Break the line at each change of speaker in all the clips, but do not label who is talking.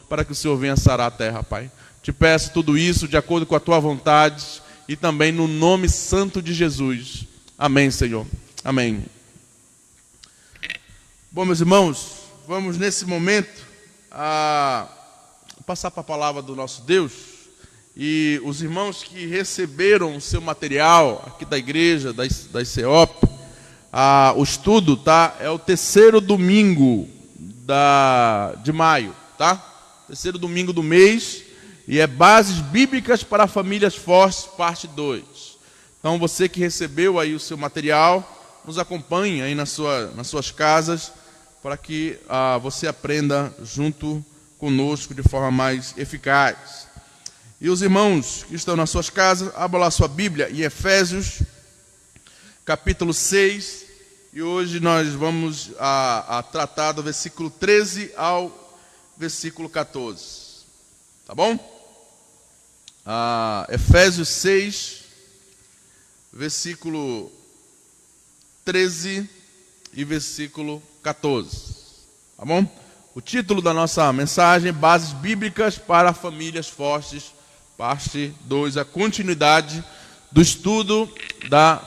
para que o Senhor venha sarar a terra, Pai. Te peço tudo isso de acordo com a tua vontade e também no nome santo de Jesus. Amém, Senhor. Amém. Bom, meus irmãos, vamos nesse momento passar para a palavra do nosso Deus. E os irmãos que receberam o seu material aqui da igreja, da ICEOP, o estudo, tá? É o terceiro domingo de maio, tá? Terceiro domingo do mês. E é Bases Bíblicas para Famílias Fortes, parte 2. Então, você que recebeu aí o seu material, nos acompanhe aí nas suas casas, para que você aprenda junto conosco de forma mais eficaz. E os irmãos que estão nas suas casas, abram lá sua Bíblia em Efésios, capítulo 6. E hoje nós vamos tratar do versículo 13 ao versículo 14. Tá bom? Efésios 6, versículo 13 e versículo 14. Tá bom? O título da nossa mensagem: Bases Bíblicas para Famílias Fortes, parte 2, a continuidade do estudo da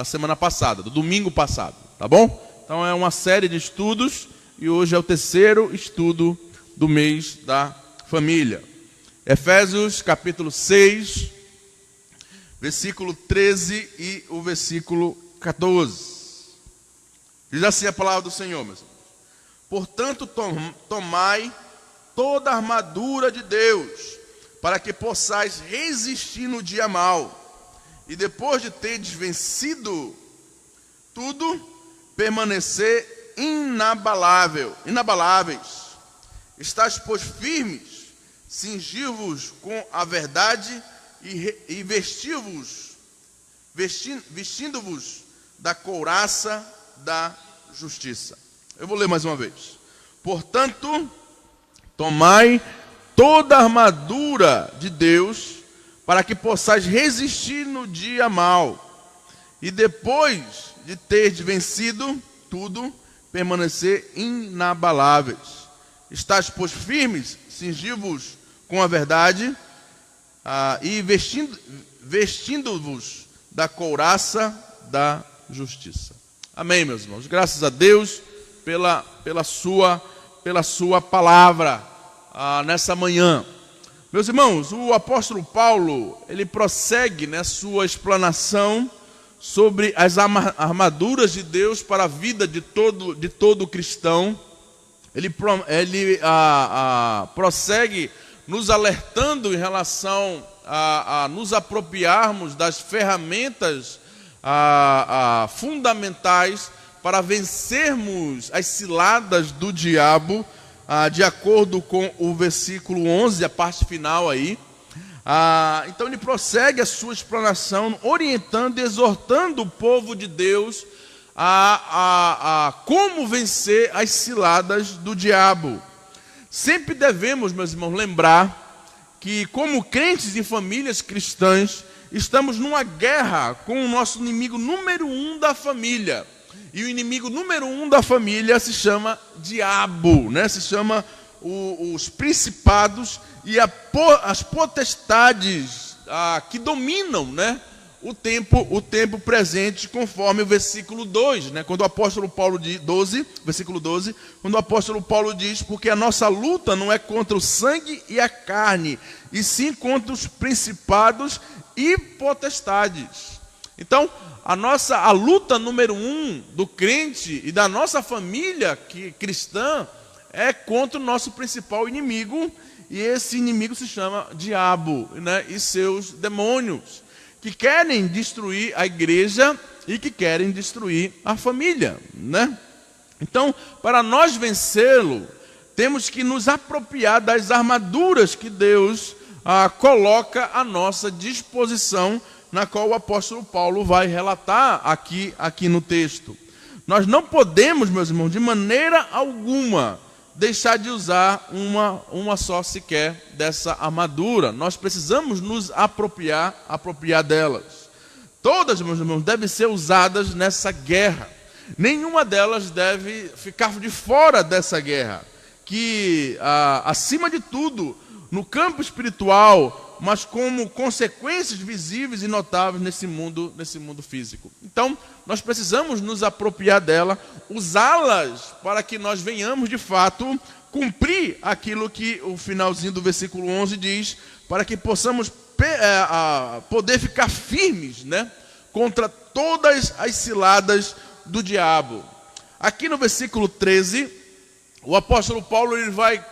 semana passada, do domingo passado, tá bom? Então é uma série de estudos e hoje é o terceiro estudo do mês da família. Efésios capítulo 6, versículo 13 e o versículo 14. Diz assim a palavra do Senhor, meus irmãos: portanto, tomai toda a armadura de Deus, para que possais resistir no dia mau, e depois de teres vencido tudo, permanecer inabaláveis. Estais, pois, firmes, cingi-vos com a verdade e vestindo-vos da couraça da justiça. Eu vou ler mais uma vez. Portanto, tomai toda a armadura de Deus, para que possais resistir no dia mau, e depois de teres vencido tudo, permanecer inabaláveis. Estais, pois, firmes, cingi-vos com a verdade e vestindo-vos da couraça da justiça. Amém, meus irmãos. Graças a Deus pela sua palavra nessa manhã. Meus irmãos, o apóstolo Paulo, ele prossegue na sua explanação sobre as armaduras de Deus para a vida de todo cristão. Ele prossegue nos alertando em relação a nos apropriarmos das ferramentas fundamentais para vencermos as ciladas do diabo, de acordo com o versículo 11, a parte final aí. Então ele prossegue a sua explanação, orientando e exortando o povo de Deus a como vencer as ciladas do diabo. Sempre devemos, meus irmãos, lembrar que, como crentes e famílias cristãs, estamos numa guerra com o nosso inimigo número 1 da família. E o inimigo número 1 da família se chama diabo, né? Se chama os principados e as potestades que dominam, né, o tempo presente, conforme o versículo 2, né? Quando o apóstolo Paulo diz, versículo 12, quando o apóstolo Paulo diz: porque a nossa luta não é contra o sangue e a carne, e sim contra os principados e potestades. Então, a luta número 1 do crente e da nossa família cristã é contra o nosso principal inimigo, e esse inimigo se chama diabo, né, e seus demônios, que querem destruir a igreja e que querem destruir a família, né? Então, para nós vencê-lo, temos que nos apropriar das armaduras que Deus coloca à nossa disposição, na qual o apóstolo Paulo vai relatar aqui no texto. Nós não podemos, meus irmãos, de maneira alguma, deixar de usar uma só sequer dessa armadura. Nós precisamos nos apropriar delas. Todas, meus irmãos, devem ser usadas nessa guerra. Nenhuma delas deve ficar de fora dessa guerra, que, acima de tudo, no campo espiritual, mas como consequências visíveis e notáveis nesse mundo físico. Então, nós precisamos nos apropriar dela, usá-las para que nós venhamos, de fato, cumprir aquilo que o finalzinho do versículo 11 diz, para que possamos poder ficar firmes, né, contra todas as ciladas do diabo. Aqui no versículo 13, o apóstolo Paulo ele vai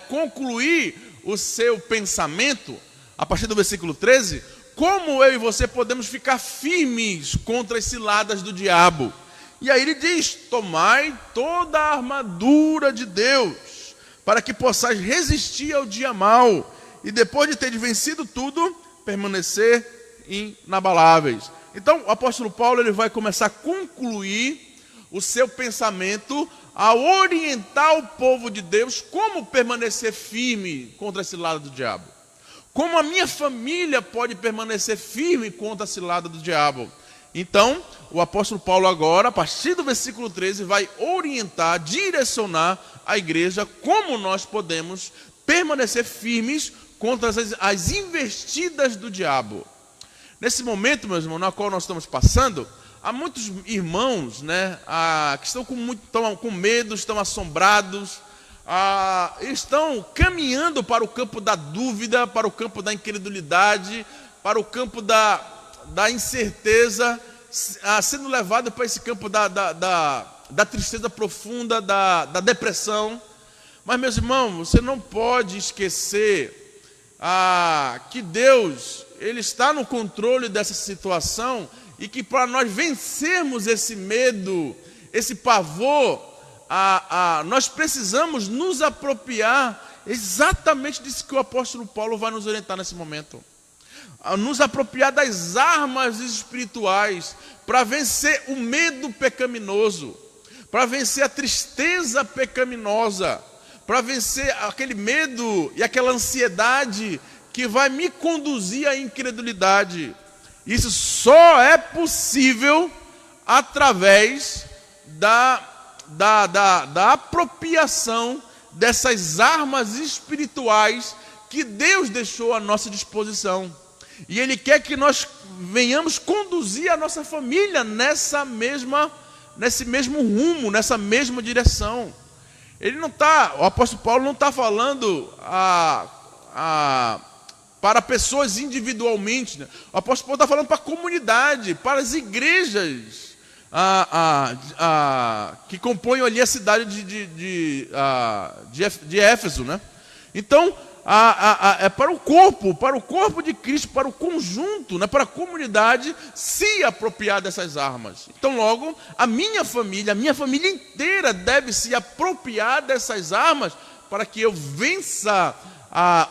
concluir o seu pensamento, a partir do versículo 13, como eu e você podemos ficar firmes contra as ciladas do diabo. E aí ele diz: tomai toda a armadura de Deus, para que possais resistir ao dia mau, e depois de ter vencido tudo, permanecer inabaláveis. Então o apóstolo Paulo ele vai começar a concluir o seu pensamento, a orientar o povo de Deus como permanecer firme contra a cilada do diabo. Como a minha família pode permanecer firme contra a cilada do diabo. Então, o apóstolo Paulo agora, a partir do versículo 13, vai orientar, direcionar a igreja como nós podemos permanecer firmes contra as investidas do diabo. Nesse momento, meus irmãos, na qual nós estamos passando, há muitos irmãos, né, que estão com medo, estão assombrados, estão caminhando para o campo da dúvida, para o campo da incredulidade, para o campo da incerteza, sendo levado para esse campo da tristeza profunda, da depressão. Mas, meus irmãos, você não pode esquecer que Deus ele está no controle dessa situação e que para nós vencermos esse medo, esse pavor, nós precisamos nos apropriar exatamente disso que o apóstolo Paulo vai nos orientar nesse momento. Nos apropriar das armas espirituais para vencer o medo pecaminoso, para vencer a tristeza pecaminosa, para vencer aquele medo e aquela ansiedade que vai me conduzir à incredulidade. Isso só é possível através da apropriação dessas armas espirituais que Deus deixou à nossa disposição. E Ele quer que nós venhamos conduzir a nossa família nesse mesmo rumo, nessa mesma direção. O apóstolo Paulo não está falando para pessoas individualmente, né? O apóstolo Paulo está falando para a comunidade, para as igrejas que compõem ali a cidade de Éfeso, né? Então, é para o corpo de Cristo, para o conjunto, né? Para a comunidade se apropriar dessas armas. Então, logo, a minha família inteira deve se apropriar dessas armas para que eu vença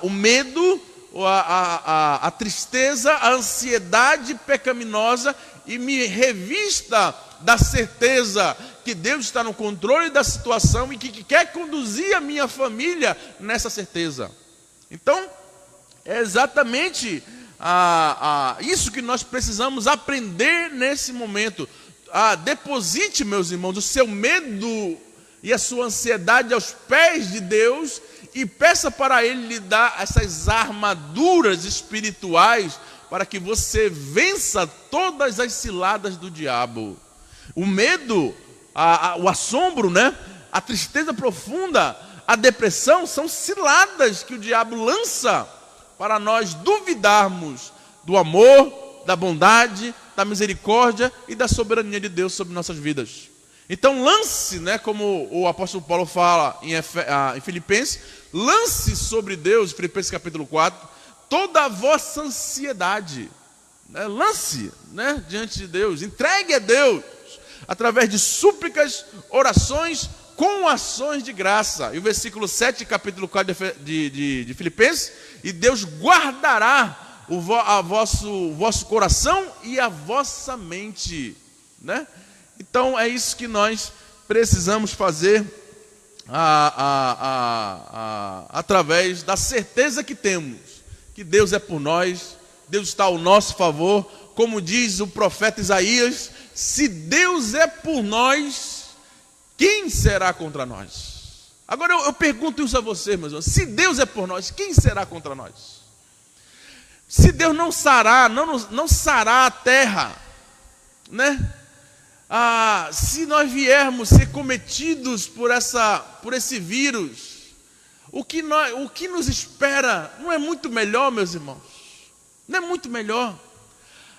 o medo, a tristeza, a ansiedade pecaminosa e me revista da certeza que Deus está no controle da situação e que quer conduzir a minha família nessa certeza. Então, é exatamente isso que nós precisamos aprender nesse momento. Deposite, meus irmãos, o seu medo e a sua ansiedade aos pés de Deus e peça para Ele lhe dar essas armaduras espirituais para que você vença todas as ciladas do diabo. O medo, o assombro, né? A tristeza profunda, a depressão são ciladas que o diabo lança para nós duvidarmos do amor, da bondade, da misericórdia e da soberania de Deus sobre nossas vidas. Então lance, né, como o apóstolo Paulo fala em Filipenses, lance sobre Deus, Filipenses capítulo 4, toda a vossa ansiedade, né? Lance, né, diante de Deus, entregue a Deus, através de súplicas, orações, com ações de graça. E o versículo 7, capítulo 4 de Filipenses, e Deus guardará o vosso coração e a vossa mente, né? Então é isso que nós precisamos fazer através da certeza que temos, que Deus é por nós, Deus está ao nosso favor, como diz o profeta Isaías: se Deus é por nós, quem será contra nós? Agora eu pergunto isso a você, meus irmãos: se Deus é por nós, quem será contra nós? Se Deus não sará a terra, né? Se nós viermos ser cometidos por esse vírus, o que nos espera não é muito melhor, meus irmãos? Não é muito melhor?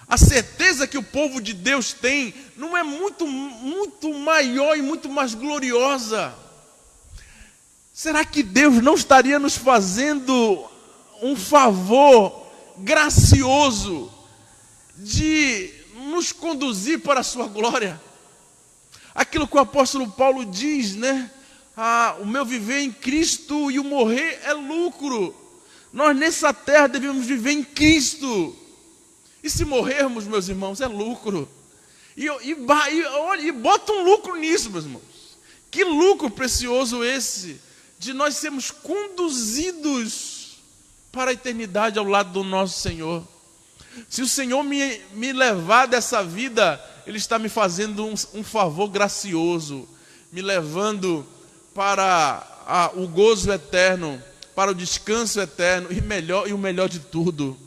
A certeza que o povo de Deus tem não é muito maior e muito mais gloriosa? Será que Deus não estaria nos fazendo um favor gracioso de nos conduzir para a sua glória? Aquilo que o apóstolo Paulo diz, né? O meu viver em Cristo e o morrer é lucro. Nós nessa terra devemos viver em Cristo. E se morrermos, meus irmãos, é lucro. E bota um lucro nisso, meus irmãos. Que lucro precioso esse, de nós sermos conduzidos para a eternidade ao lado do nosso Senhor. Se o Senhor me levar dessa vida, Ele está me fazendo um favor gracioso, me levando para o gozo eterno, para o descanso eterno, e o melhor de tudo,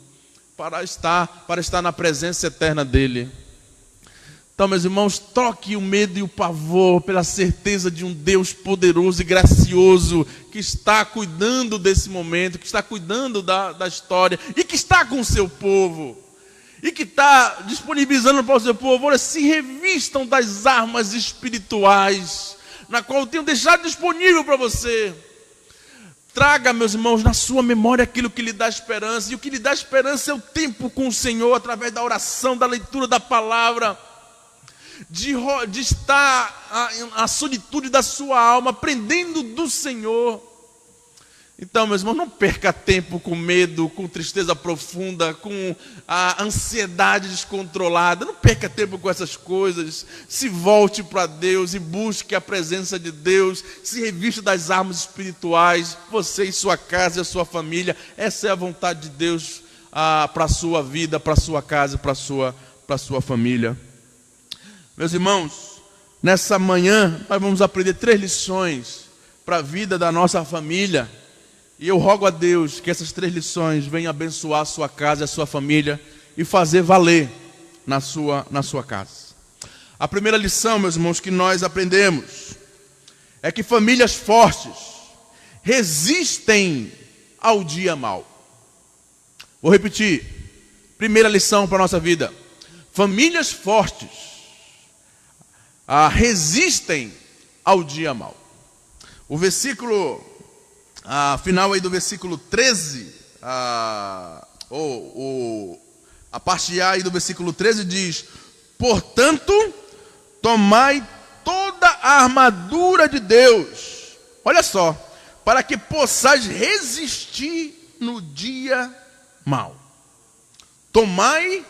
para estar na presença eterna dEle. Então, meus irmãos, troque o medo e o pavor pela certeza de um Deus poderoso e gracioso, que está cuidando desse momento, que está cuidando da história, e que está com o seu povo, e que está disponibilizando para o seu povo: olha, se revistam das armas espirituais, na qual eu tenho deixado disponível para você. Traga, meus irmãos, na sua memória aquilo que lhe dá esperança, e o que lhe dá esperança é o tempo com o Senhor, através da oração, da leitura da palavra, de estar a solitude da sua alma, aprendendo do Senhor. Então, meus irmãos, não perca tempo com medo, com tristeza profunda, com a ansiedade descontrolada. Não perca tempo com essas coisas. Se volte para Deus e busque a presença de Deus. Se revista das armas espirituais, você e sua casa e a sua família. Essa é a vontade de Deus para a sua vida, para a sua casa, para a sua família. Meus irmãos, nessa manhã nós vamos aprender 3 lições para a vida da nossa família. E eu rogo a Deus que essas 3 lições venham abençoar a sua casa e a sua família e fazer valer na sua casa. A primeira lição, meus irmãos, que nós aprendemos é que famílias fortes resistem ao dia mau. Vou repetir. Primeira lição para a nossa vida: famílias fortes resistem ao dia mau. O versículo final aí do versículo 13, a parte A aí do versículo 13 diz: portanto, tomai toda a armadura de Deus, olha só, para que possais resistir no dia mau. Tomai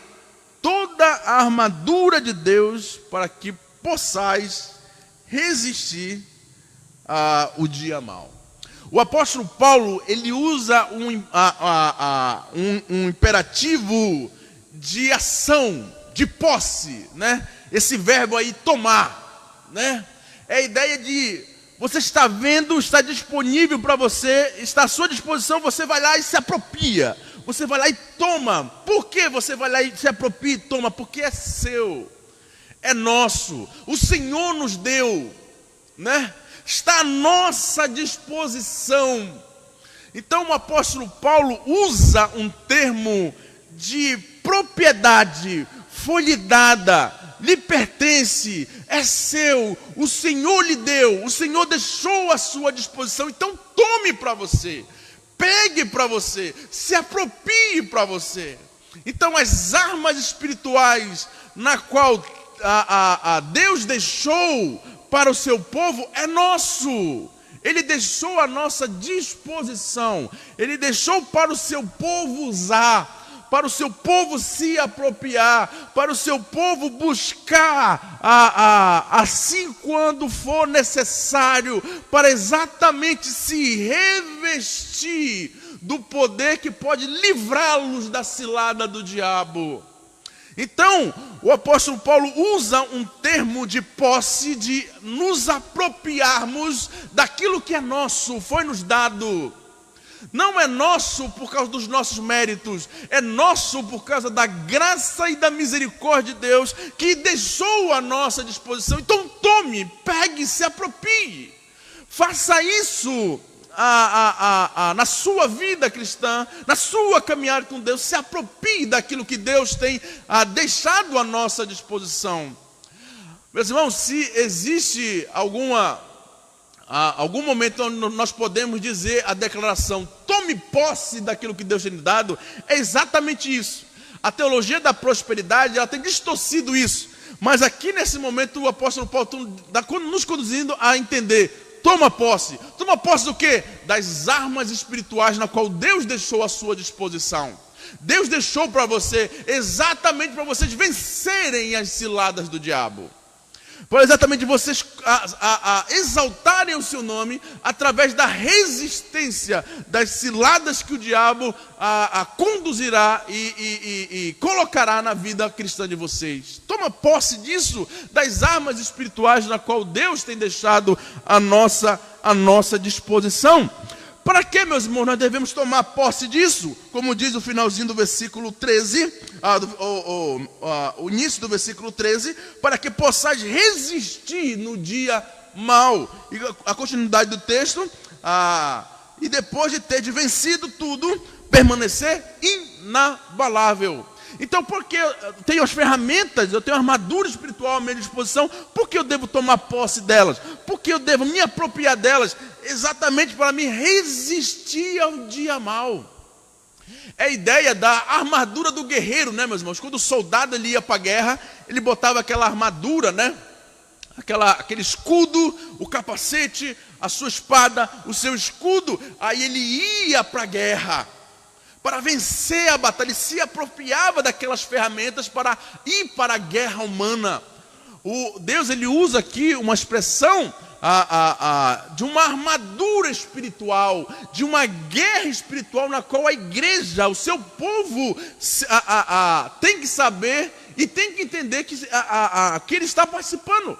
toda a armadura de Deus para que possais resistir o dia mau. O apóstolo Paulo, ele usa um imperativo de ação, de posse, né? Esse verbo aí, tomar, né? É a ideia de você está vendo, está disponível para você, está à sua disposição, você vai lá e se apropria. Você vai lá e toma. Por que você vai lá e se apropria e toma? Porque é seu, é nosso. O Senhor nos deu, né? Está à nossa disposição. Então o apóstolo Paulo usa um termo de propriedade, foi lhe dada, lhe pertence, é seu, o Senhor lhe deu, o Senhor deixou à sua disposição. Então tome para você, pegue para você, se aproprie para você. Então as armas espirituais na qual Deus deixou para o seu povo é nosso. Ele deixou à nossa disposição. Ele deixou para o seu povo usar, para o seu povo se apropriar, para o seu povo buscar assim quando for necessário, para exatamente se revestir do poder que pode livrá-los da cilada do diabo. Então, o apóstolo Paulo usa um termo de posse, de nos apropriarmos daquilo que é nosso, foi nos dado. Não é nosso por causa dos nossos méritos, é nosso por causa da graça e da misericórdia de Deus, que deixou à nossa disposição. Então tome, pegue, se aproprie. Faça isso na sua vida cristã, na sua caminhada com Deus. Se aproprie daquilo que Deus tem deixado à nossa disposição. Meus irmãos, se existe algum momento onde nós podemos dizer a declaração, tome posse daquilo que Deus tem dado, é exatamente isso. A teologia da prosperidade, ela tem distorcido isso. Mas aqui nesse momento o apóstolo Paulo está nos conduzindo a entender, toma posse do quê? Das armas espirituais na qual Deus deixou à sua disposição. Deus deixou para você, exatamente para vocês vencerem as ciladas do diabo. Por exatamente vocês exaltarem o seu nome através da resistência das ciladas que o diabo conduzirá e colocará na vida cristã de vocês. Toma posse disso, das armas espirituais na qual Deus tem deixado à nossa disposição. Para que, meus irmãos, nós devemos tomar posse disso? Como diz o finalzinho do versículo 13, o início do versículo 13, para que possais resistir no dia mau. E a continuidade do texto, e depois de ter vencido tudo, permanecer inabalável. Então, porque eu tenho as ferramentas, eu tenho a armadura espiritual à minha disposição, por que eu devo tomar posse delas? Por que eu devo me apropriar delas? Exatamente para me resistir ao dia mau. É a ideia da armadura do guerreiro, né, meus irmãos? Quando o soldado ele ia para a guerra, ele botava aquela armadura, né? Aquele escudo, o capacete, a sua espada, o seu escudo. Aí ele ia para a guerra. Para vencer a batalha, ele se apropriava daquelas ferramentas para ir para a guerra humana. Deus ele usa aqui uma expressão de uma armadura espiritual, de uma guerra espiritual na qual a igreja, o seu povo tem que saber e tem que entender que ele está participando.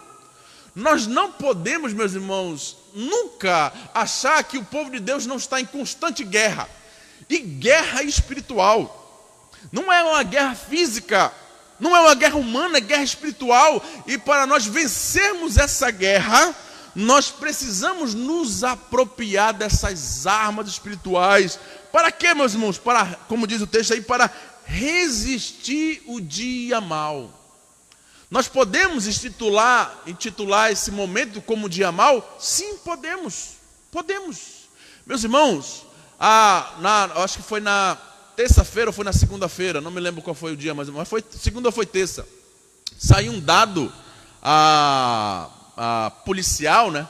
Nós não podemos, meus irmãos, nunca achar que o povo de Deus não está em constante guerra. E guerra espiritual. Não é uma guerra física, não é uma guerra humana, é guerra espiritual. E para nós vencermos essa guerra, nós precisamos nos apropriar dessas armas espirituais. Para quê, meus irmãos? Para, como diz o texto aí, para resistir o dia mau. Nós podemos intitular esse momento como dia mau? Sim, podemos. Meus irmãos, acho que foi na terça-feira ou foi na segunda-feira, não me lembro qual foi o dia, mas foi segunda ou foi terça. Saiu um dado policial, né,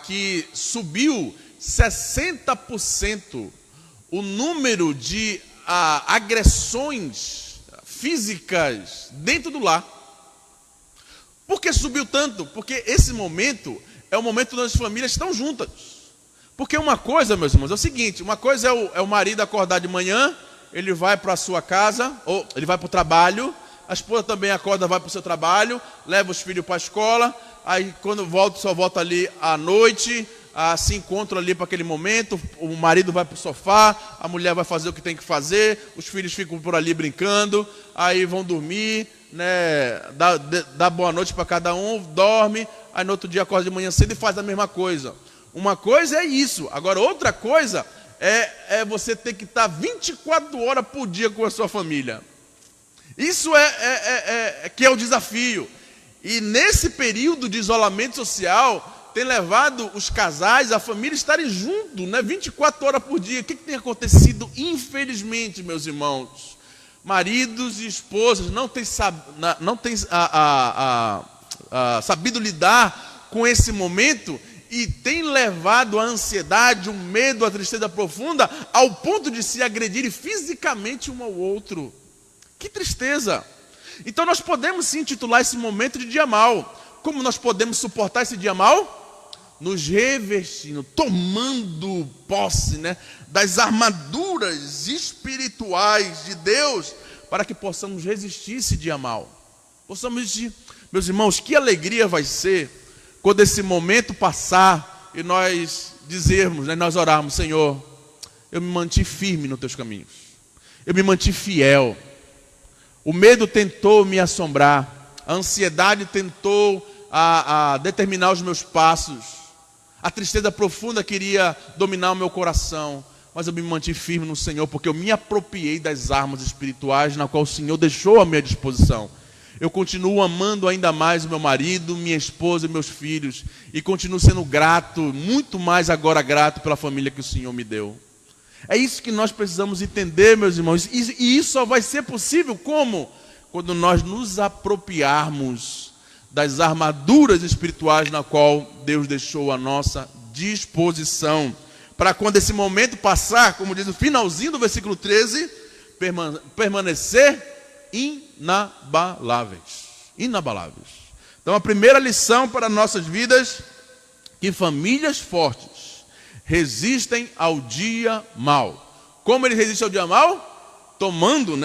que subiu 60% o número de agressões físicas dentro do lar. Por que subiu tanto? Porque esse momento é o momento onde as famílias estão juntas. Porque uma coisa, meus irmãos, é o seguinte, uma coisa é o marido acordar de manhã, ele vai para a sua casa, ou ele vai para o trabalho, a esposa também acorda, vai para o seu trabalho, leva os filhos para a escola, aí quando volta, só volta ali à noite, se encontram ali para aquele momento, o marido vai para o sofá, a mulher vai fazer o que tem que fazer, os filhos ficam por ali brincando, aí vão dormir, né, dá boa noite para cada um, dorme, aí no outro dia acorda de manhã cedo e faz a mesma coisa. Uma coisa é isso, agora outra coisa é você ter que estar 24 horas por dia com a sua família. Isso que é o desafio. E nesse período de isolamento social, tem levado os casais, a família, a estarem juntos, né, 24 horas por dia. O que tem acontecido? Infelizmente, meus irmãos, maridos e esposas não têm sabido lidar com esse momento e tem levado a ansiedade, o medo, a tristeza profunda, ao ponto de se agredirem fisicamente um ao outro. Que tristeza! Então nós podemos sim intitular esse momento de dia mau. Como nós podemos suportar esse dia mau? Nos revestindo, tomando posse, né, das armaduras espirituais de Deus, para que possamos resistir esse dia mal. Possamos resistir. Meus irmãos, que alegria vai ser quando esse momento passar e nós dizermos, né, nós orarmos: Senhor, eu me mantive firme nos teus caminhos, eu me mantive fiel. O medo tentou me assombrar, a ansiedade tentou determinar os meus passos, a tristeza profunda queria dominar o meu coração, mas eu me mantive firme no Senhor, porque eu me apropriei das armas espirituais na qual o Senhor deixou à minha disposição. Eu continuo amando ainda mais o meu marido, minha esposa e meus filhos, e continuo sendo grato, muito mais agora grato pela família que o Senhor me deu. É isso que nós precisamos entender, meus irmãos, e isso só vai ser possível como? Quando nós nos apropriarmos das armaduras espirituais na qual Deus deixou à nossa disposição, para quando esse momento passar, como diz o finalzinho do versículo 13, permanecer inabaláveis. Então a primeira lição para nossas vidas: que famílias fortes resistem ao dia mau. Como eles resistem ao dia mau? Tomando,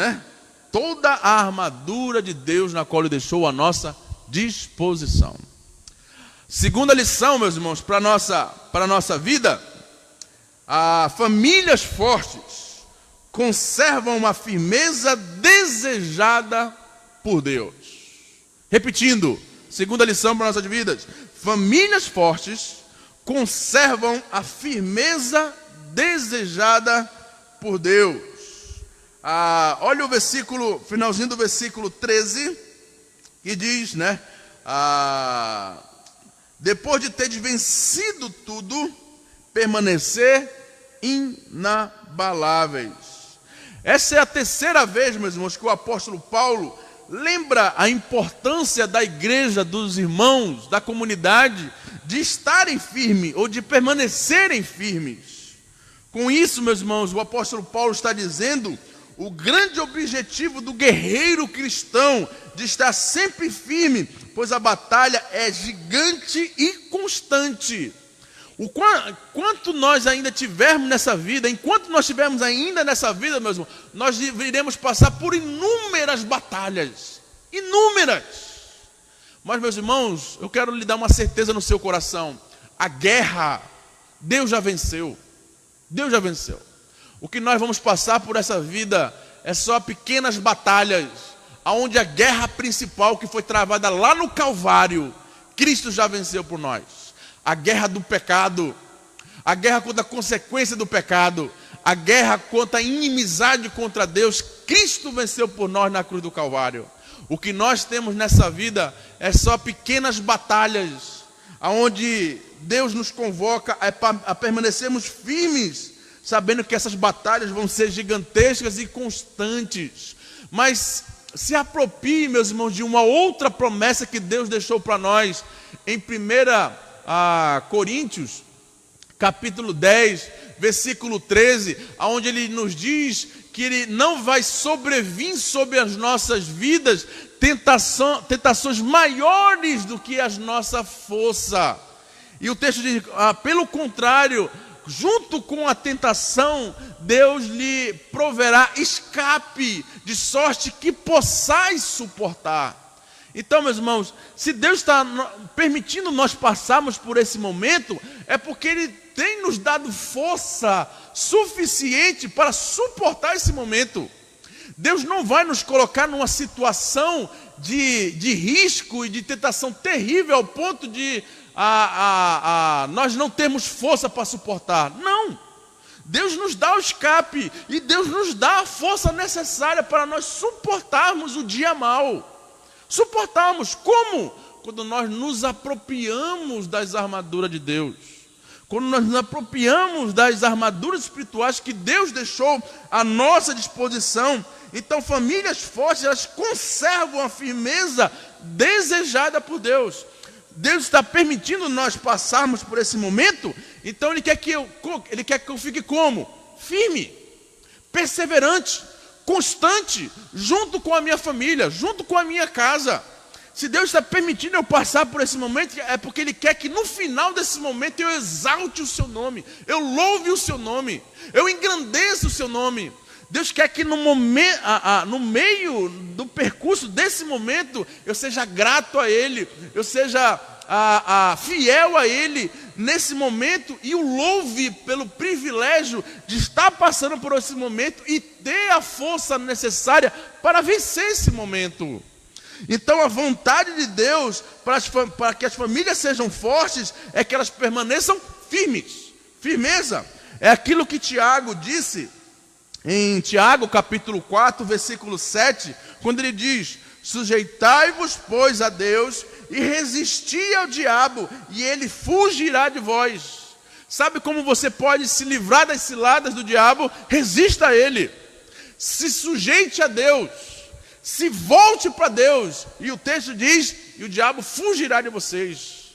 toda a armadura de Deus na qual Ele deixou à nossa disposição. Segunda lição, meus irmãos, para a nossa vida: famílias fortes conservam uma firmeza desejada por Deus. Repetindo, segunda lição para nossas vidas: famílias fortes conservam a firmeza desejada por Deus. Olha o versículo, finalzinho do versículo 13, que diz, depois de teres vencido tudo, permanecer inabaláveis. Essa é a terceira vez, meus irmãos, que o apóstolo Paulo lembra a importância da igreja, dos irmãos, da comunidade, de estarem firmes ou de permanecerem firmes. Com isso, meus irmãos, o apóstolo Paulo está dizendo o grande objetivo do guerreiro cristão de estar sempre firme, pois a batalha é gigante e constante. Quanto nós ainda tivermos nessa vida, enquanto nós estivermos ainda nessa vida, meus irmãos, nós iremos passar por inúmeras batalhas. Inúmeras. Mas, meus irmãos, eu quero lhe dar uma certeza no seu coração: a guerra, Deus já venceu. Deus já venceu. O que nós vamos passar por essa vida é só pequenas batalhas, onde a guerra principal que foi travada lá no Calvário, Cristo já venceu por nós. A guerra do pecado, a guerra contra a consequência do pecado, a guerra contra a inimizade contra Deus, Cristo venceu por nós na cruz do Calvário. O que nós temos nessa vida é só pequenas batalhas, onde Deus nos convoca a permanecermos firmes, sabendo que essas batalhas vão ser gigantescas e constantes. Mas se aproprie, meus irmãos, de uma outra promessa que Deus deixou para nós em 1 Coríntios, capítulo 10, versículo 13, onde Ele nos diz que Ele não vai sobrevir sobre as nossas vidas tentações maiores do que a nossa força. E o texto diz, pelo contrário, junto com a tentação, Deus lhe proverá escape, de sorte que possais suportar. Então, meus irmãos, se Deus está permitindo nós passarmos por esse momento, é porque Ele tem nos dado força suficiente para suportar esse momento. Deus não vai nos colocar numa situação de risco e de tentação terrível ao ponto de nós não termos força para suportar. Não! Deus nos dá o escape e Deus nos dá a força necessária para nós suportarmos o dia mau. Suportarmos como? Quando nós nos apropriamos das armaduras de Deus. Quando nós nos apropriamos das armaduras espirituais que Deus deixou à nossa disposição. Então, famílias fortes, elas conservam a firmeza desejada por Deus. Deus está permitindo nós passarmos por esse momento, então Ele quer que eu fique como? Firme, perseverante, constante, junto com a minha família, junto com a minha casa. Se Deus está permitindo eu passar por esse momento, é porque Ele quer que no final desse momento eu exalte o Seu nome, eu louve o Seu nome, eu engrandeça o Seu nome. Deus quer que no meio do percurso desse momento, eu seja grato a Ele, eu seja fiel a Ele nesse momento e o louve pelo privilégio de estar passando por esse momento e ter a força necessária para vencer esse momento. Então a vontade de Deus para que as famílias sejam fortes é que elas permaneçam firmes. Firmeza é aquilo que Tiago disse em Tiago capítulo 4, versículo 7, quando ele diz: sujeitai-vos, pois, a Deus e resisti ao diabo, e ele fugirá de vós. Sabe como você pode se livrar das ciladas do diabo? Resista a ele, se sujeite a Deus, se volte para Deus, e o texto diz: e o diabo fugirá de vocês,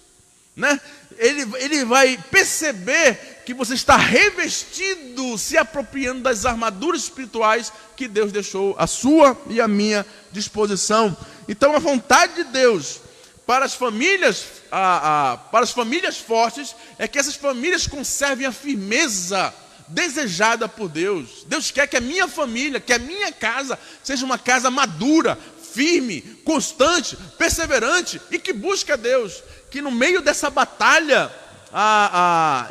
né? Ele vai perceber que você está revestido, se apropriando das armaduras espirituais que Deus deixou à sua e à minha disposição. Então a vontade de Deus para as famílias, para as famílias fortes, é que essas famílias conservem a firmeza desejada por Deus. Deus quer que a minha família, que a minha casa seja uma casa madura, firme, constante, perseverante e que busque a Deus. Que no meio dessa batalha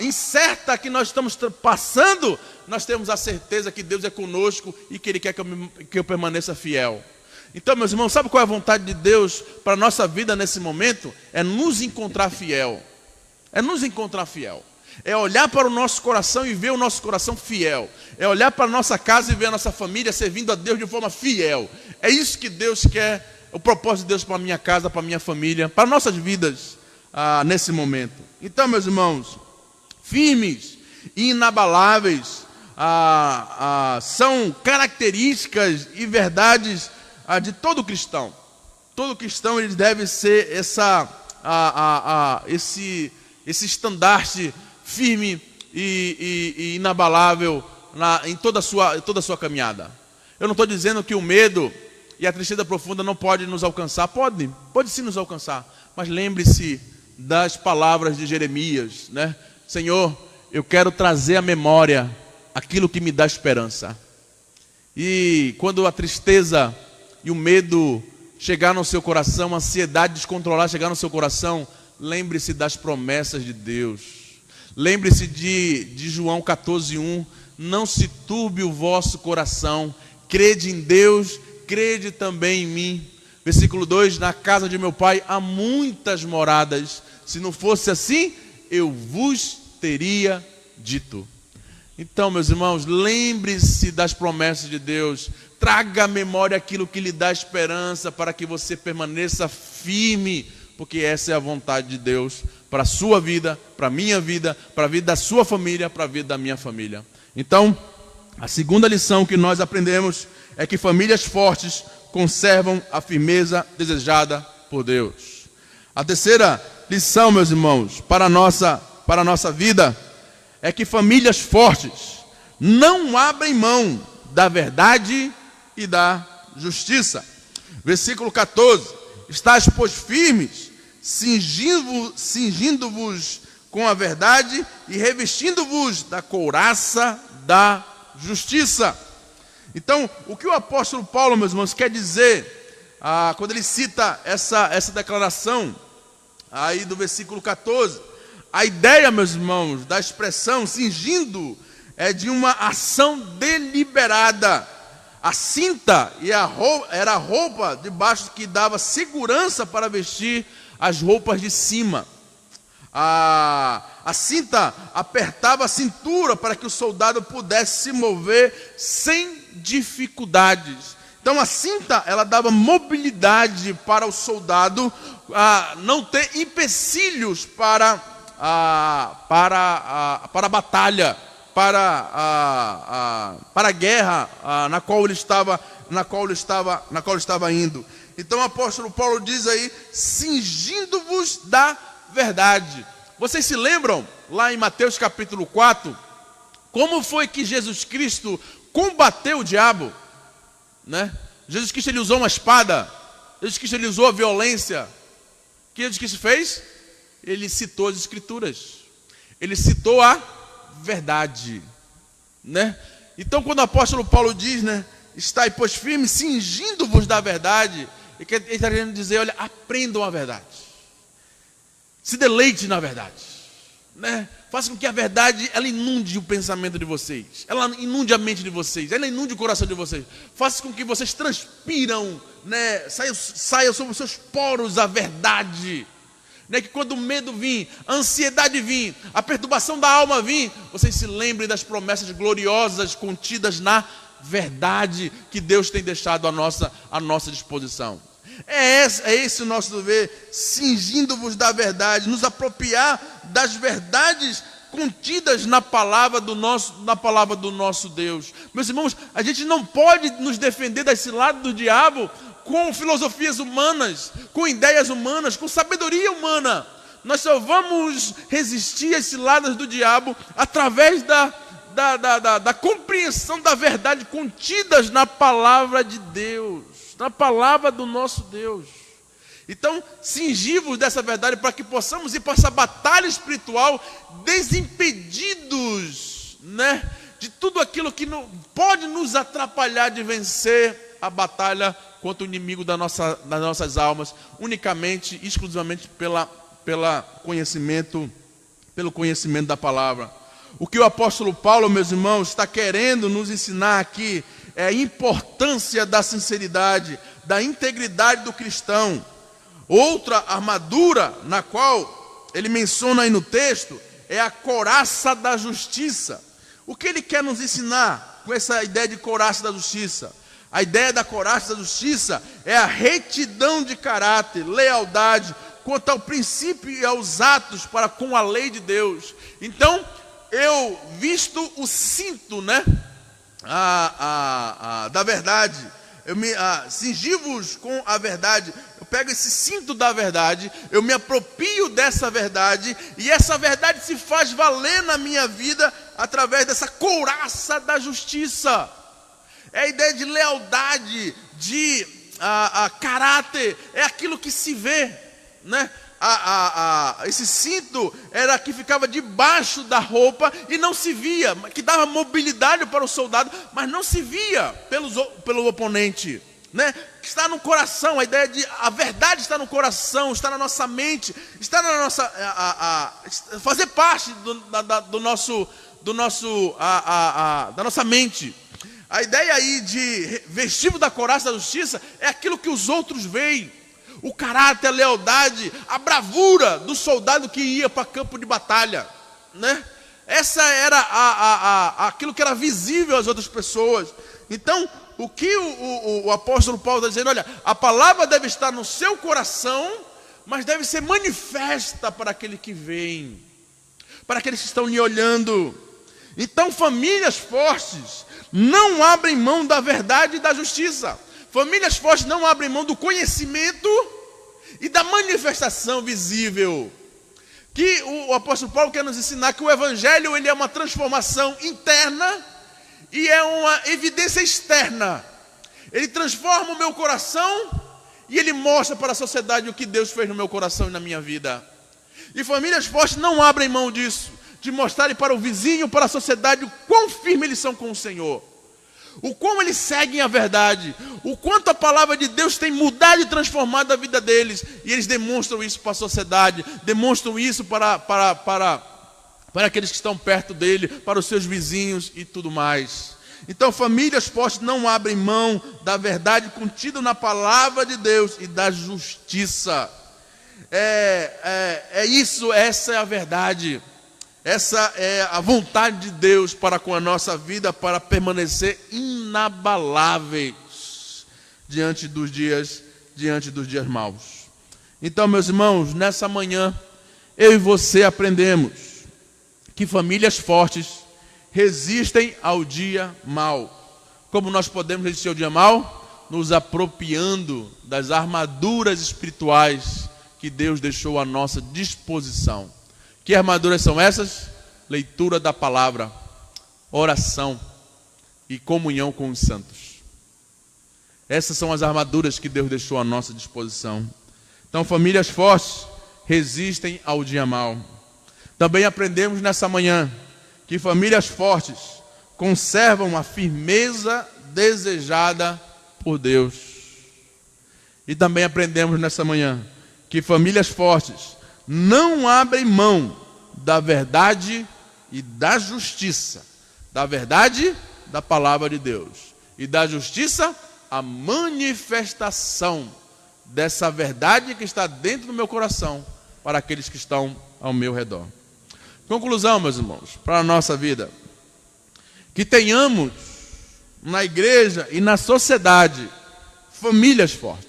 incerta que nós estamos passando, nós temos a certeza que Deus é conosco e que Ele quer que eu permaneça fiel. Então, meus irmãos, sabe qual é a vontade de Deus para a nossa vida nesse momento? É nos encontrar fiel. É nos encontrar fiel. É olhar para o nosso coração e ver o nosso coração fiel. É olhar para a nossa casa e ver a nossa família servindo a Deus de forma fiel. É isso que Deus quer, o propósito de Deus para a minha casa, para a minha família, para nossas vidas nesse momento. Então, meus irmãos, firmes e inabaláveis são características e verdades de todo cristão. Todo cristão ele deve ser esse estandarte firme e inabalável em toda a sua caminhada. Eu não estou dizendo que o medo e a tristeza profunda não pode nos alcançar. Pode sim nos alcançar. Mas lembre-se das palavras de Jeremias, né? Senhor, eu quero trazer à memória aquilo que me dá esperança. E quando a tristeza e o medo chegar no seu coração, a ansiedade descontrolada chegar no seu coração, lembre-se das promessas de Deus. Lembre-se de João 14:1. Não se turbe o vosso coração, crede em Deus, crede também em mim. Versículo 2, na casa de meu pai há muitas moradas, se não fosse assim, eu vos teria dito. Então, meus irmãos, lembre-se das promessas de Deus, traga à memória aquilo que lhe dá esperança, para que você permaneça firme, porque essa é a vontade de Deus para a sua vida, para a minha vida, para a vida da sua família, para a vida da minha família. Então, a segunda lição que nós aprendemos é que famílias fortes conservam a firmeza desejada por Deus. A terceira lição, meus irmãos, para a nossa vida, é que famílias fortes não abrem mão da verdade e da justiça. Versículo 14: estais, pois, firmes, cingindo-vos com a verdade e revestindo-vos da couraça da justiça. Então, o que o apóstolo Paulo, meus irmãos, quer dizer quando ele cita essa declaração aí do versículo 14, a ideia, meus irmãos, da expressão cingindo é de uma ação deliberada. A cinta era a roupa de baixo que dava segurança para vestir as roupas de cima. A cinta apertava a cintura para que o soldado pudesse se mover sem dificuldades. Então a cinta ela dava mobilidade para o soldado não ter empecilhos para a batalha, para a guerra na qual ele estava indo. Então o apóstolo Paulo diz aí, cingindo-vos da verdade. Vocês se lembram lá em Mateus capítulo 4, como foi que Jesus Cristo combateu o diabo, né? Jesus Cristo ele usou uma espada, Jesus Cristo ele usou a violência. O que Jesus Cristo fez? Ele citou as escrituras, ele citou a verdade, né? Então, quando o apóstolo Paulo diz, né, estai, pois, firmes, cingindo-vos da verdade, ele está querendo dizer, olha, aprendam a verdade. Se deleite na verdade, né? Faça com que a verdade, ela inunde o pensamento de vocês, ela inunde a mente de vocês, ela inunde o coração de vocês. Faça com que vocês transpiram, né? Saia sobre os seus poros a verdade. Né, que quando o medo vir, a ansiedade vir, a perturbação da alma vir, vocês se lembrem das promessas gloriosas contidas na verdade que Deus tem deixado à nossa disposição. É esse o nosso dever, cingindo-vos da verdade, nos apropriar das verdades contidas na palavra do nosso Deus. Meus irmãos, a gente não pode nos defender desse lado do diabo com filosofias humanas, com ideias humanas, com sabedoria humana. Nós só vamos resistir a esse lado do diabo através da compreensão da verdade contidas na palavra de Deus, na palavra do nosso Deus. Então, cingivos dessa verdade para que possamos ir para essa batalha espiritual desimpedidos, né, de tudo aquilo que pode nos atrapalhar de vencer a batalha contra o inimigo das nossas almas, unicamente, exclusivamente pelo conhecimento da palavra. O que o apóstolo Paulo, meus irmãos, está querendo nos ensinar aqui é a importância da sinceridade, da integridade do cristão. Outra armadura na qual ele menciona aí no texto é a couraça da justiça. O que ele quer nos ensinar com essa ideia de couraça da justiça? A ideia da couraça da justiça é a retidão de caráter, lealdade, quanto ao princípio e aos atos para com a lei de Deus. Então, eu visto o cinto, né, da verdade, cingi-vos com a verdade, eu pego esse cinto da verdade, eu me aproprio dessa verdade, e essa verdade se faz valer na minha vida através dessa couraça da justiça. É a ideia de lealdade, de caráter, é aquilo que se vê, né? Esse cinto era que ficava debaixo da roupa e não se via, que dava mobilidade para o soldado, mas não se via pelo oponente, né? Está no coração, a ideia de a verdade está no coração, está na nossa mente, está na nossa fazer parte da nossa mente. A ideia aí de vestir da couraça da justiça é aquilo que os outros veem. O caráter, a lealdade, a bravura do soldado que ia para campo de batalha, né? Essa era aquilo que era visível às outras pessoas. Então, o que o apóstolo Paulo está dizendo, olha, a palavra deve estar no seu coração, mas deve ser manifesta para aquele que vem, para aqueles que estão lhe olhando. Então, famílias fortes não abrem mão da verdade e da justiça. Famílias fortes não abrem mão do conhecimento e da manifestação visível. Que o apóstolo Paulo quer nos ensinar que o evangelho ele é uma transformação interna e é uma evidência externa. Ele transforma o meu coração e ele mostra para a sociedade o que Deus fez no meu coração e na minha vida. E famílias fortes não abrem mão disso, de mostrarem para o vizinho, para a sociedade, o quão firme eles são com o Senhor, o quão eles seguem a verdade, o quanto a palavra de Deus tem mudado e transformado a vida deles, e eles demonstram isso para a sociedade, demonstram isso para aqueles que estão perto dele, para os seus vizinhos e tudo mais. Então, famílias fortes não abrem mão da verdade contida na palavra de Deus e da justiça. Essa é a verdade. Essa é a vontade de Deus para com a nossa vida, para permanecer inabaláveis diante dos dias maus. Então, meus irmãos, nessa manhã, eu e você aprendemos que famílias fortes resistem ao dia mau. Como nós podemos resistir ao dia mau? Nos apropriando das armaduras espirituais que Deus deixou à nossa disposição. Que armaduras são essas? Leitura da palavra, oração e comunhão com os santos. Essas são as armaduras que Deus deixou à nossa disposição. Então, famílias fortes resistem ao dia mau. Também aprendemos nessa manhã que famílias fortes conservam a firmeza desejada por Deus. E também aprendemos nessa manhã que famílias fortes não abrem mão da verdade e da justiça. Da verdade, da palavra de Deus. E da justiça, a manifestação dessa verdade que está dentro do meu coração para aqueles que estão ao meu redor. Conclusão, meus irmãos, para a nossa vida. Que tenhamos na igreja e na sociedade famílias fortes.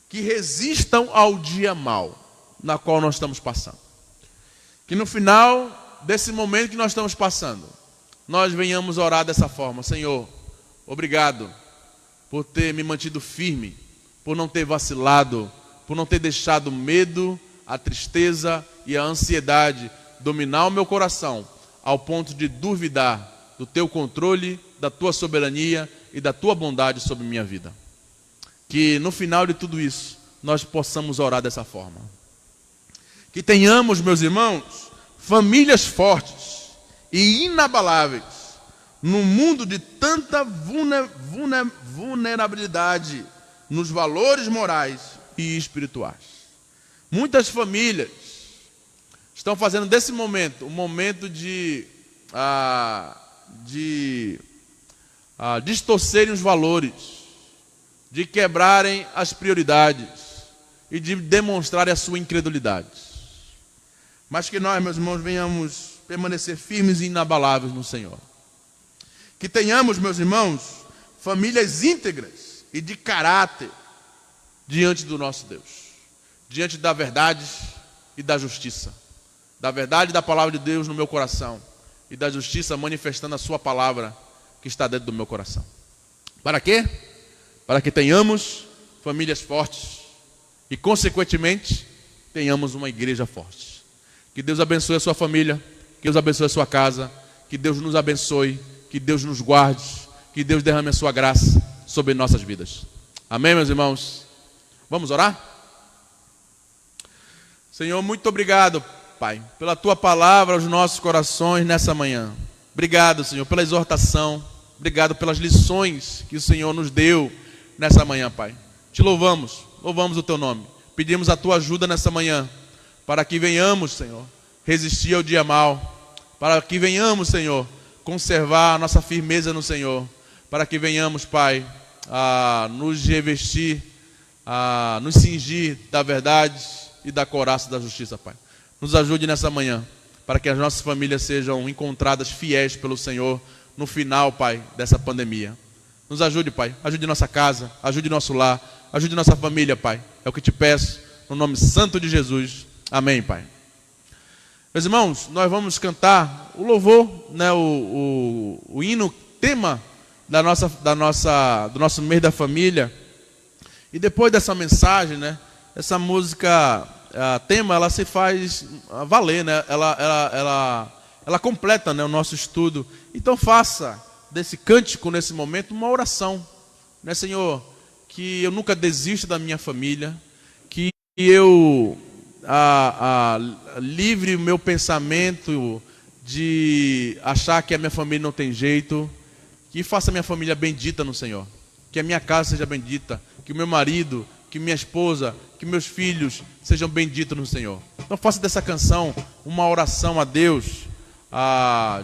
Que resistam ao dia mau na qual nós estamos passando. Que no final desse momento que nós estamos passando, nós venhamos orar dessa forma: Senhor, obrigado por ter me mantido firme, por não ter vacilado, por não ter deixado o medo, a tristeza e a ansiedade dominar o meu coração, ao ponto de duvidar do teu controle, da tua soberania e da tua bondade sobre minha vida. Que no final de tudo isso, nós possamos orar dessa forma. Que tenhamos, meus irmãos, famílias fortes e inabaláveis, num mundo de tanta vulnerabilidade nos valores morais e espirituais. Muitas famílias estão fazendo desse momento um momento de distorcerem os valores, de quebrarem as prioridades e de demonstrarem a sua incredulidade. Mas que nós, meus irmãos, venhamos permanecer firmes e inabaláveis no Senhor. Que tenhamos, meus irmãos, famílias íntegras e de caráter diante do nosso Deus, diante da verdade e da justiça, da verdade e da palavra de Deus no meu coração e da justiça manifestando a sua palavra que está dentro do meu coração. Para quê? Para que tenhamos famílias fortes e, consequentemente, tenhamos uma igreja forte. Que Deus abençoe a sua família, que Deus abençoe a sua casa, que Deus nos abençoe, que Deus nos guarde, que Deus derrame a sua graça sobre nossas vidas. Amém, meus irmãos? Vamos orar? Senhor, muito obrigado, Pai, pela tua palavra aos nossos corações nessa manhã. Obrigado, Senhor, pela exortação. Obrigado pelas lições que o Senhor nos deu nessa manhã, Pai. Te louvamos o teu nome. Pedimos a tua ajuda nessa manhã, para que venhamos, Senhor, resistir ao dia mau, para que venhamos, Senhor, conservar a nossa firmeza no Senhor, para que venhamos, Pai, a nos revestir, a nos cingir da verdade e da couraça da justiça, Pai. Nos ajude nessa manhã, para que as nossas famílias sejam encontradas fiéis pelo Senhor no final, Pai, dessa pandemia. Nos ajude, Pai. Ajude nossa casa, ajude nosso lar, ajude nossa família, Pai. É o que te peço, no nome santo de Jesus. Amém, Pai. Meus irmãos, nós vamos cantar o louvor, né, o hino, tema do nosso mês da família. E depois dessa mensagem, né, essa música, tema, ela se faz valer, né? Ela completa, né, o nosso estudo. Então faça desse cântico, nesse momento, uma oração, né, Senhor, que eu nunca desista da minha família, que eu livre o meu pensamento de achar que a minha família não tem jeito, que faça a minha família bendita no Senhor, que a minha casa seja bendita, que o meu marido, que minha esposa, que meus filhos sejam benditos no Senhor. Então faça dessa canção uma oração a Deus,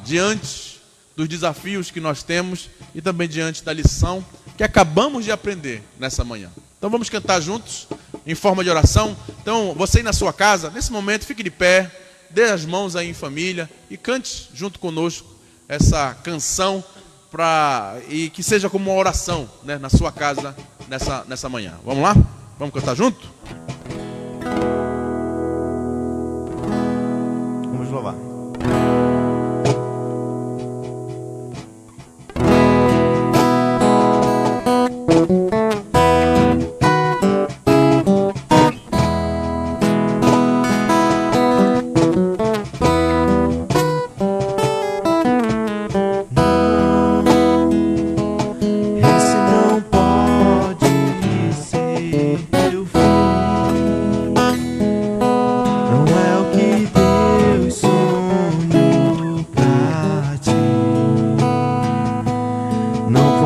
diante dos desafios que nós temos e também diante da lição que acabamos de aprender nessa manhã. Então vamos cantar juntos, em forma de oração. Então você aí na sua casa, nesse momento, fique de pé, dê as mãos aí em família e cante junto conosco essa canção, e que seja como uma oração, né, na sua casa nessa manhã. Vamos lá? Vamos cantar junto?
Vamos louvar.
Não é o que Deus sonhou.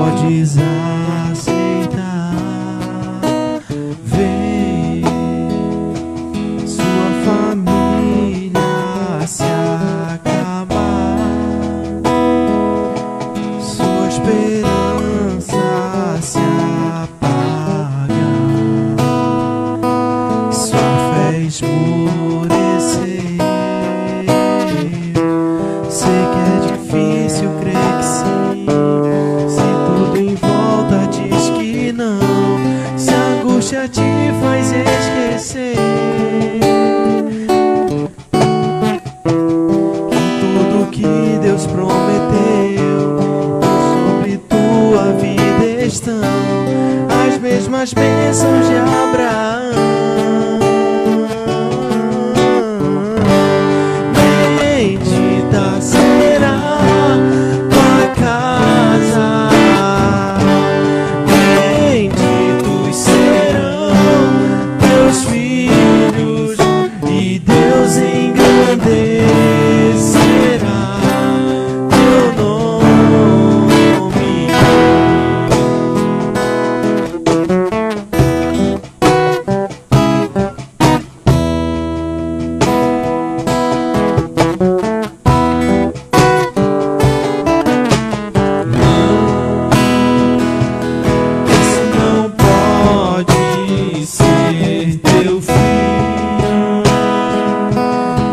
podes aceitar. Vem, sua família se acabar, sua esperança se apagar, sua fé esmorecer. Sei que é difícil crer que sim, se tudo em volta diz que não, se a angústia te faz esquecer que tudo que Deus prometeu sobre tua vida estão as mesmas bênçãos de Abraão. Bendita será tua casa, benditos serão teus filhos, e Deus engrandecerá teu nome. Esse não pode ser teu fim,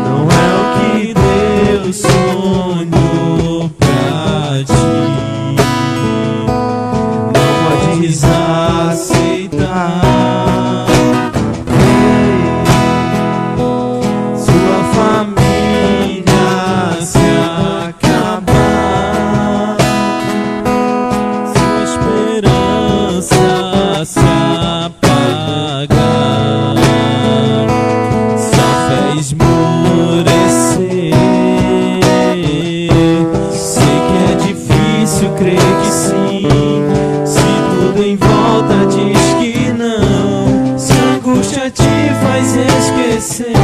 não é o que Deus sonhou pra ti. Não podes aceitar. Sua família se acabar, sua esperança se apagar, sua fé esmorecer. Sei que é difícil crer que sim, se tudo em volta diz que não, se a angústia te faz esquecer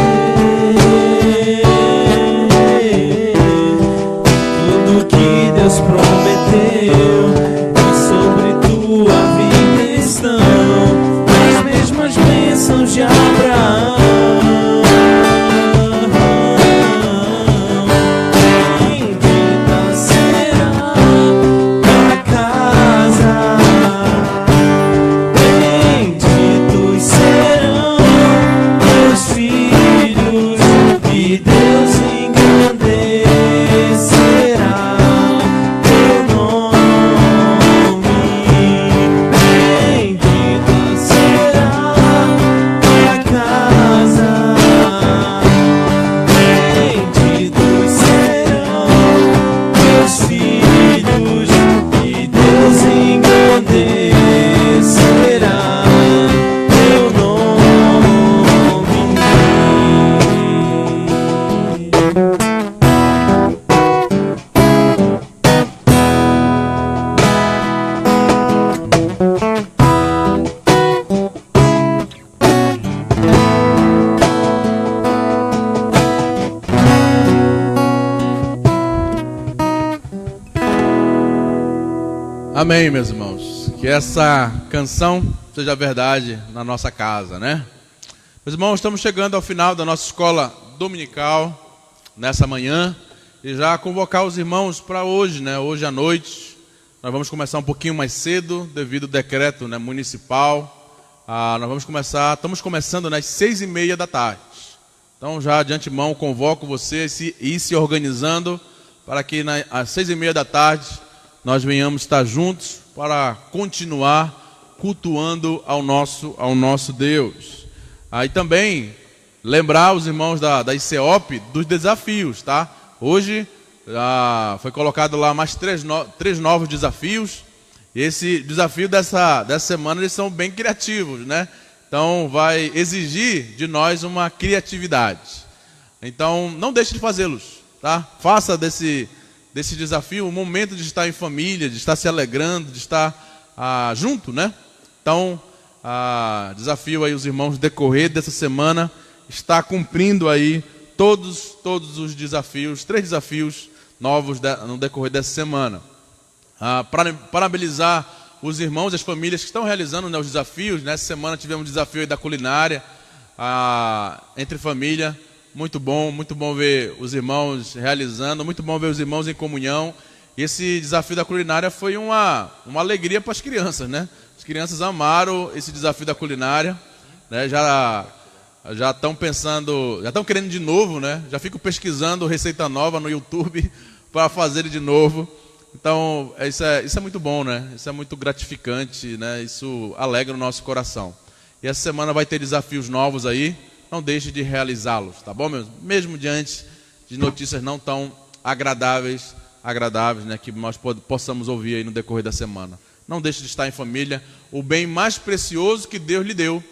tudo que Deus prometeu e sobre tua vida estão as mesmas bênçãos de Abraão. Bendita será tua casa, benditos serão teus filhos, e Deus engrandecerá teu nome. Bendita será tua casa, benditos serão teus filhos, e Deus engrandecerá teu nome.
Amém, meus irmãos. Que essa canção seja verdade na nossa casa, né? Meus irmãos, estamos chegando ao final da nossa escola dominical nessa manhã e já convocar os irmãos para hoje, né? Hoje à noite. Nós vamos começar um pouquinho mais cedo devido ao decreto, né, municipal. Estamos começando às 6h30 da tarde. Então já de antemão convoco você a ir se organizando para que às 6h30 da tarde nós venhamos estar juntos para continuar cultuando ao nosso Deus. Aí também lembrar os irmãos da ICEOP dos desafios, tá? Hoje foi colocado lá mais três novos desafios. E esse desafio dessa semana eles são bem criativos, né? Então vai exigir de nós uma criatividade. Então não deixe de fazê-los, tá? Faça desse desafio um momento de estar em família, de estar se alegrando, de estar junto, né? Então, desafio aí os irmãos decorrer dessa semana, está cumprindo aí todos os desafios, 3 desafios novos no decorrer dessa semana. parabenizar os irmãos e as famílias que estão realizando, né, os desafios. Nessa semana tivemos um desafio aí da culinária entre família. Muito bom ver os irmãos realizando, muito bom ver os irmãos em comunhão. E esse desafio da culinária foi uma alegria para as crianças, né? As crianças amaram esse desafio da culinária, né? Já estão pensando, já estão querendo de novo, né? Já fico pesquisando receita nova no YouTube para fazer de novo. Então, isso é muito bom, né? Isso é muito gratificante, né? Isso alegra o nosso coração. E essa semana vai ter desafios novos aí. Não deixe de realizá-los, tá bom, mesmo diante de notícias não tão agradáveis, né, que nós possamos ouvir aí no decorrer da semana. Não deixe de estar em família. O bem mais precioso que Deus lhe deu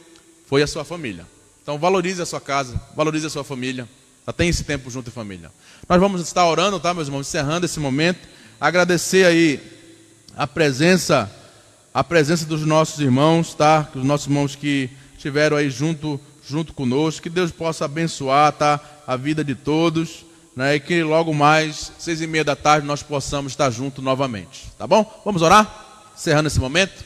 foi a sua família. Então valorize a sua casa, valorize a sua família. Já tem esse tempo junto em família. Nós vamos estar orando, tá, meus irmãos, encerrando esse momento. Agradecer aí a presença dos nossos irmãos, tá? Os nossos irmãos que estiveram aí junto conosco, que Deus possa abençoar, tá, a vida de todos, né, e que logo mais, 6h30 da tarde, nós possamos estar juntos novamente, tá bom? Vamos orar, encerrando esse momento.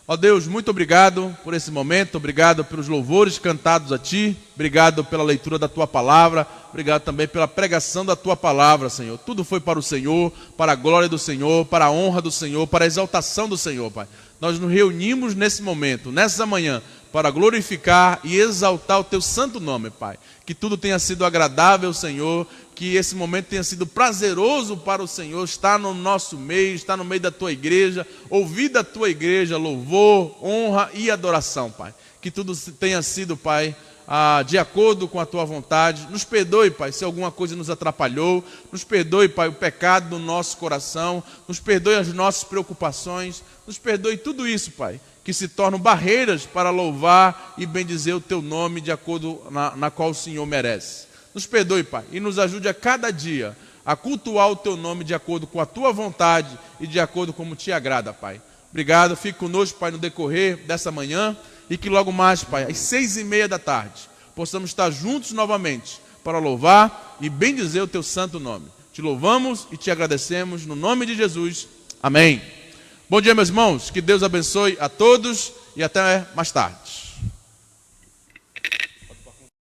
Ó Deus, muito obrigado por esse momento, obrigado pelos louvores cantados a Ti, obrigado pela leitura da Tua Palavra, obrigado também pela pregação da Tua Palavra, Senhor. Tudo foi para o Senhor, para a glória do Senhor, para a honra do Senhor, para a exaltação do Senhor, Pai. Nós nos reunimos nesse momento, nessa manhã, para glorificar e exaltar o Teu santo nome, Pai. Que tudo tenha sido agradável, Senhor, que esse momento tenha sido prazeroso para o Senhor, estar no nosso meio, estar no meio da Tua igreja, ouvir da Tua igreja louvor, honra e adoração, Pai. Que tudo tenha sido, Pai, de acordo com a Tua vontade. Nos perdoe, Pai, se alguma coisa nos atrapalhou. Nos perdoe, Pai, o pecado do nosso coração. Nos perdoe as nossas preocupações. Nos perdoe tudo isso, Pai, que se tornam barreiras para louvar e bendizer o Teu nome de acordo na qual o Senhor merece. Nos perdoe, Pai, e nos ajude a cada dia a cultuar o Teu nome de acordo com a Tua vontade e de acordo como Te agrada, Pai. Obrigado, fique conosco, Pai, no decorrer dessa manhã e que logo mais, Pai, às 6h30 da tarde, possamos estar juntos novamente para louvar e bendizer o Teu santo nome. Te louvamos e Te agradecemos no nome de Jesus. Amém. Bom dia, meus irmãos. Que Deus abençoe a todos e até mais tarde.